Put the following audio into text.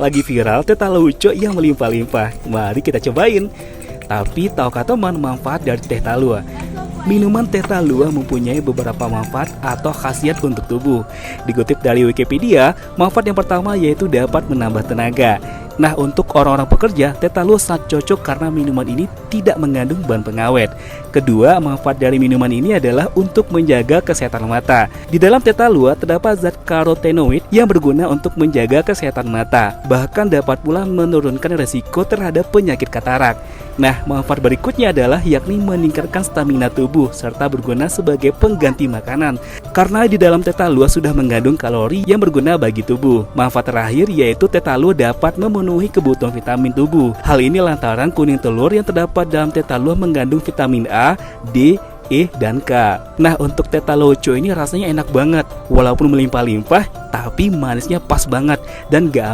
Lagi viral teh talua yang melimpah-limpah. Mari kita cobain. Tapi tahukah teman manfaat dari teh talua? Minuman teh talua mempunyai beberapa manfaat atau khasiat untuk tubuh. Dikutip dari Wikipedia, manfaat yang pertama yaitu dapat menambah tenaga. Nah, untuk orang-orang pekerja, teh talua sangat cocok karena minuman ini tidak mengandung bahan pengawet. Kedua, manfaat dari minuman ini adalah untuk menjaga kesehatan mata. Di dalam teh talua terdapat zat karotenoid yang berguna untuk menjaga kesehatan mata. Bahkan dapat pula menurunkan resiko terhadap penyakit katarak. Nah, manfaat berikutnya adalah yakni meningkatkan stamina tubuh serta berguna sebagai pengganti makanan. Karena di dalam teh talua sudah mengandung kalori yang berguna bagi tubuh. Manfaat terakhir yaitu teh talua dapat memenuhi kebutuhan vitamin tubuh. Hal ini lantaran kuning telur yang terdapat dalam teh talua mengandung vitamin A, D, E, dan K. Nah, untuk teh talua ini rasanya enak banget. Walaupun melimpah-limpah, tapi manisnya pas banget dan gak